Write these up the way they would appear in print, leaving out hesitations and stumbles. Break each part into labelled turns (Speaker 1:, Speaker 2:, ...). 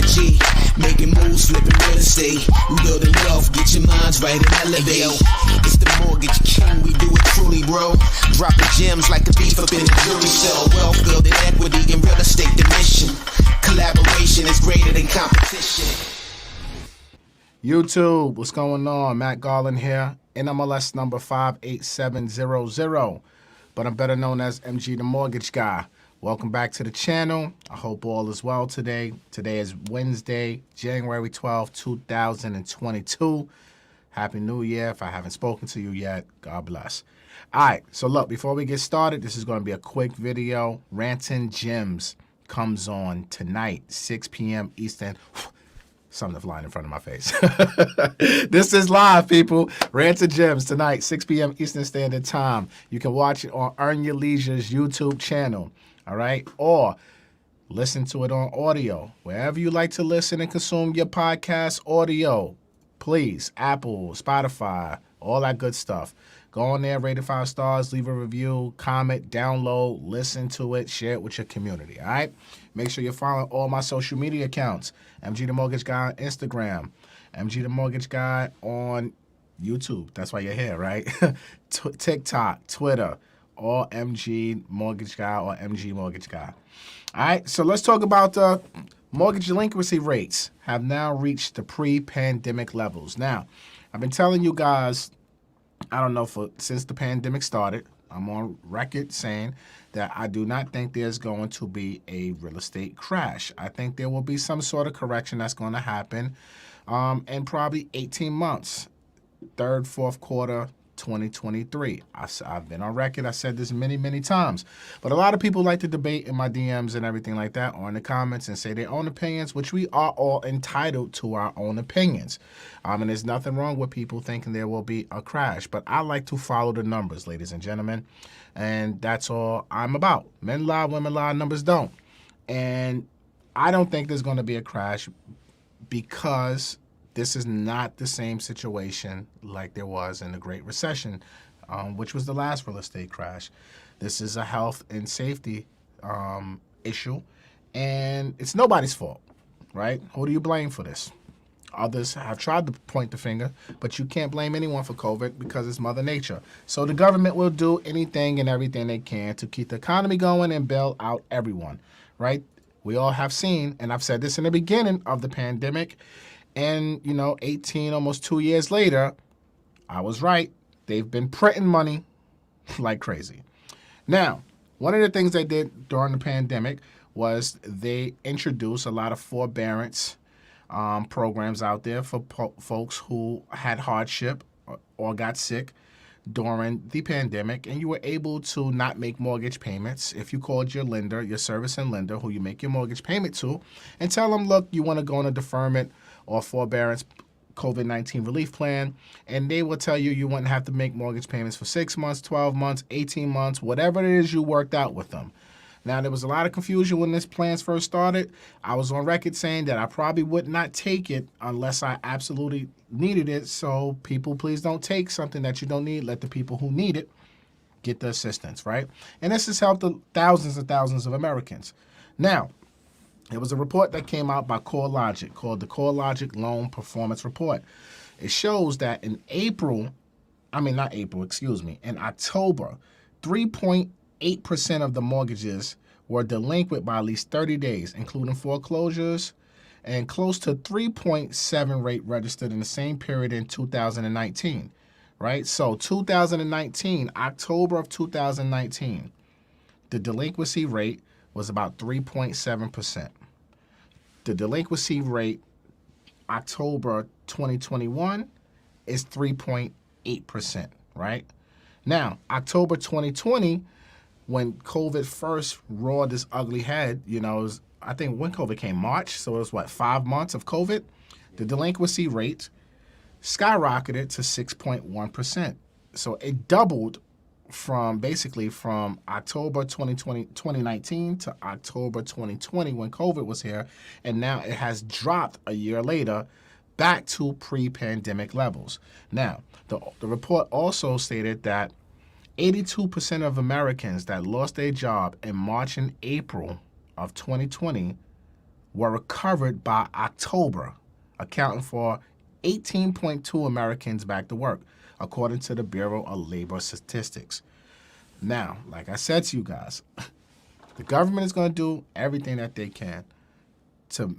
Speaker 1: MG, making moves, flipping real estate. We building wealth, get your minds right and elevate. Yo, it's the Mortgage King, we do it truly, bro. Dropping gems like a thief up in the jewelry cell. Wealth building equity in real estate, the mission. Collaboration is greater than competition.
Speaker 2: YouTube, what's going on? Matt Garland here, NMLS number 58700, but I'm better known as MG the Mortgage Guy. Welcome back to the channel. I hope all is well today. Today is Wednesday, January 12, 2022. Happy New Year. If I haven't spoken to you yet, God bless. All right, so look, before we get started, this is going to be a quick video. Ranting Gems comes on tonight, 6 p.m. Eastern. Something flying in front of my face. This is live, people. Ranting Gems tonight, 6 p.m. Eastern Standard Time. You can watch it on Earn Your Leisure's YouTube channel, all right? Or listen to it on audio. Wherever you like to listen and consume your podcast audio, please, Apple, Spotify, all that good stuff. Go on there, rate it 5 stars, leave a review, comment, download, listen to it, share it with your community, all right? Make sure you're following all my social media accounts. MG the Mortgage Guy on Instagram, MG the Mortgage Guy on YouTube. That's why you're here, right? TikTok, Twitter, all MG Mortgage Guy or MG Mortgage Guy. All right, so let's talk about the mortgage delinquency rates have now reached the pre-pandemic levels. Now, I've been telling you guys, I don't know, since the pandemic started, I'm on record saying that I do not think there's going to be a real estate crash. I think there will be some sort of correction that's going to happen in probably 18 months, third, fourth quarter, 2023. I've been on record. I said this many, many times. But a lot of people like to debate in my DMs and everything like that or in the comments and say their own opinions, which we are all entitled to our own opinions. And there's nothing wrong with people thinking there will be a crash. But I like to follow the numbers, ladies and gentlemen. And that's all I'm about. Men lie, women lie, numbers don't. And I don't think there's going to be a crash because this is not the same situation like there was in the Great Recession, which was the last real estate crash. This is a health and safety issue, and it's nobody's fault, right? Who do you blame for this? Others have tried to point the finger, but you can't blame anyone for COVID because it's Mother Nature. So the government will do anything and everything they can to keep the economy going and bail out everyone, right? We all have seen, and I've said this in the beginning of the pandemic, and, 18, almost 2 years later, I was right. They've been printing money like crazy. Now, one of the things they did during the pandemic was they introduced a lot of forbearance programs out there for folks who had hardship or got sick during the pandemic, and you were able to not make mortgage payments if you called your lender, your servicing lender, who you make your mortgage payment to, and tell them, look, you want to go on a deferment or forbearance COVID-19 relief plan, and they will tell you you wouldn't have to make mortgage payments for 6 months, 12 months, 18 months, whatever it is you worked out with them. Now, there was a lot of confusion when this plans first started. I was on record saying that I probably would not take it unless I absolutely needed it. So people, please don't take something that you don't need. Let the people who need it get the assistance, right? And this has helped thousands and thousands of Americans. Now, there was a report that came out by CoreLogic called the CoreLogic Loan Performance Report. It shows that in in October, 3.8% of the mortgages were delinquent by at least 30 days, including foreclosures, and close to 3.7 rate registered in the same period in 2019, right? So 2019, October of 2019, the delinquency rate was about 3.7%. The delinquency rate October 2021 is 3.8%, right? Now, October 2020, when COVID first roared this ugly head, I think when COVID came, March, so it was 5 months of COVID, the delinquency rate skyrocketed to 6.1%. So it doubled from October 2019 to October 2020 when COVID was here, and now it has dropped a year later back to pre-pandemic levels. Now, the report also stated that 82% of Americans that lost their job in March and April of 2020 were recovered by October, accounting for 18.2 Americans back to work, according to the Bureau of Labor Statistics. Now, like I said to you guys, the government is going to do everything that they can to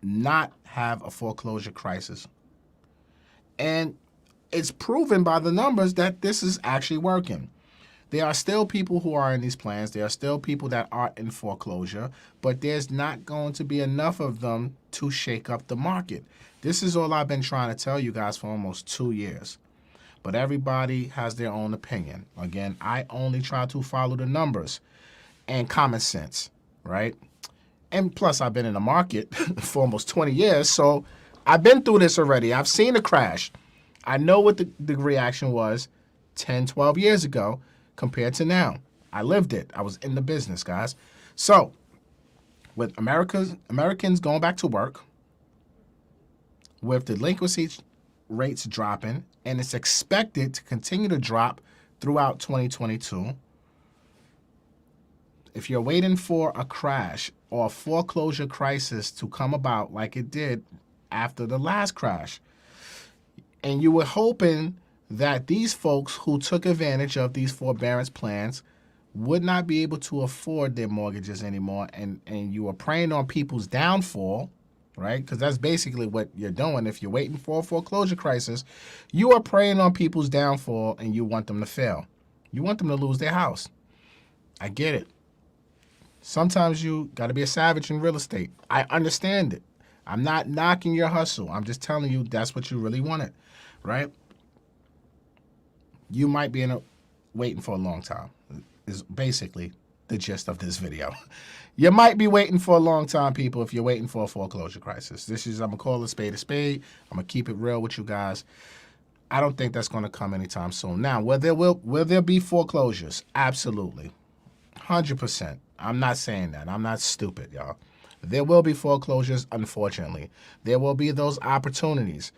Speaker 2: not have a foreclosure crisis. And it's proven by the numbers that this is actually working. There are still people who are in these plans. There are still people that are in foreclosure, but there's not going to be enough of them to shake up the market. This is all I've been trying to tell you guys for almost 2 years. But everybody has their own opinion. Again, I only try to follow the numbers and common sense, right? And plus, I've been in the market for almost 20 years, so I've been through this already. I've seen a crash. I know what the reaction was 10, 12 years ago compared to now. I lived it. I was in the business, guys. So, with Americans going back to work, with delinquency rates dropping, and it's expected to continue to drop throughout 2022, if you're waiting for a crash or a foreclosure crisis to come about like it did after the last crash, and you were hoping that these folks who took advantage of these forbearance plans would not be able to afford their mortgages anymore, and you were preying on people's downfall, right? Because that's basically what you're doing. If you're waiting for a foreclosure crisis, you are preying on people's downfall and you want them to fail. You want them to lose their house. I get it. Sometimes you got to be a savage in real estate. I understand it. I'm not knocking your hustle. I'm just telling you that's what you really wanted, right? You might be waiting for a long time, is basically the gist of this video. You might be waiting for a long time, people, if you're waiting for a foreclosure crisis. I'm going to call a spade a spade. I'm going to keep it real with you guys. I don't think that's going to come anytime soon. Now, will there be foreclosures? Absolutely. 100%. I'm not saying that. I'm not stupid, y'all. There will be foreclosures, unfortunately. There will be those opportunities.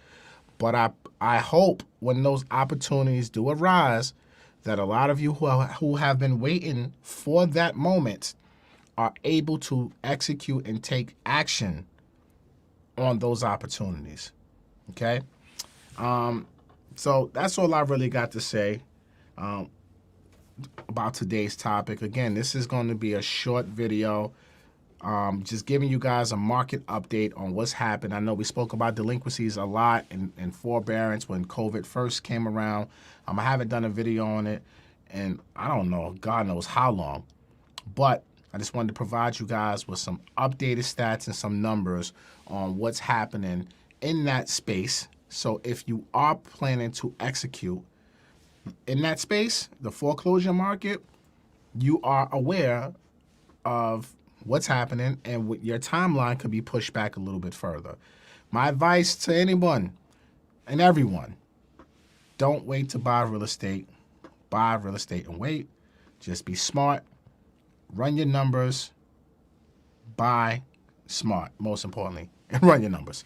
Speaker 2: But I hope when those opportunities do arise that a lot of you who have been waiting for that moment are able to execute and take action on those opportunities. Okay? So that's all I really got to say about today's topic. Again, this is going to be a short video. Just giving you guys a market update on what's happened. I know we spoke about delinquencies a lot and forbearance when COVID first came around. I haven't done a video on it, and I don't know, God knows how long. But I just wanted to provide you guys with some updated stats and some numbers on what's happening in that space. So if you are planning to execute in that space, the foreclosure market, you are aware of what's happening, and your timeline could be pushed back a little bit further. My advice to anyone and everyone, don't wait to buy real estate. Buy real estate and wait. Just be smart. Run your numbers. Buy smart, most importantly, and run your numbers.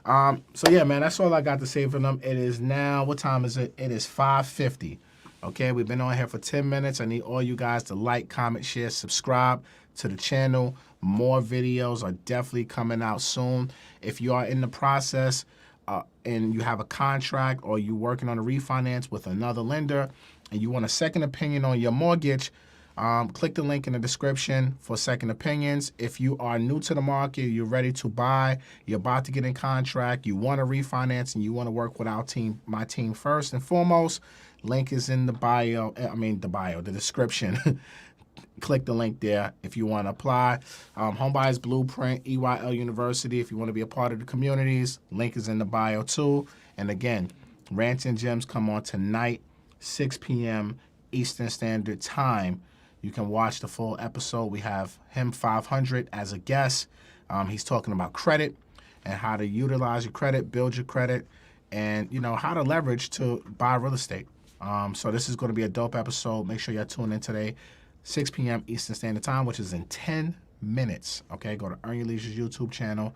Speaker 2: So yeah, man, that's all I got to say for them. It is now, what time is it? It is 5:50. Okay, we've been on here for 10 minutes. I need all you guys to like, comment, share, subscribe to the channel. More videos are definitely coming out soon. If you are in the process and you have a contract or you're working on a refinance with another lender and you want a second opinion on your mortgage, click the link in the description for second opinions. If you are new to the market, you're ready to buy, you're about to get in contract, you want to refinance, and you want to work with my team first and foremost, link is in the the description. Click the link there if you want to apply. Homebuyers Blueprint, EYL University, if you want to be a part of the communities, link is in the bio too. And again, Rants and Gems come on tonight, 6 p.m. Eastern Standard Time. You can watch the full episode. We have him 500 as a guest. He's talking about credit and how to utilize your credit, build your credit, and how to leverage to buy real estate. So this is going to be a dope episode. Make sure you tune in today, 6 p.m. Eastern Standard Time, which is in 10 minutes. Okay, go to Earn Your Leisure's YouTube channel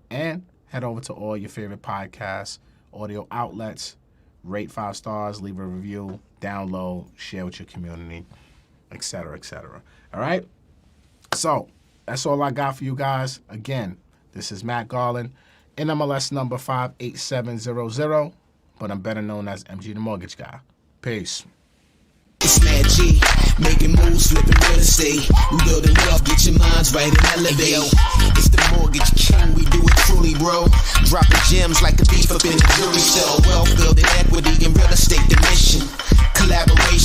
Speaker 2: and head over to all your favorite podcasts, audio outlets, rate 5 stars, leave a review, download, share with your community, etc., etc. All right? So that's all I got for you guys. Again, This is Matt Garland, NMLS number 58700, but I'm better known as MG the Mortgage Guy. Peace.
Speaker 1: It's Matt G, making moves, flipping real estate. We building wealth, get your minds right and elevate. Yo, it's the Mortgage King, we do it truly, bro. Dropping gems like a thief up in the jewelry cell. Wealth building equity in real estate, the mission. Collaboration.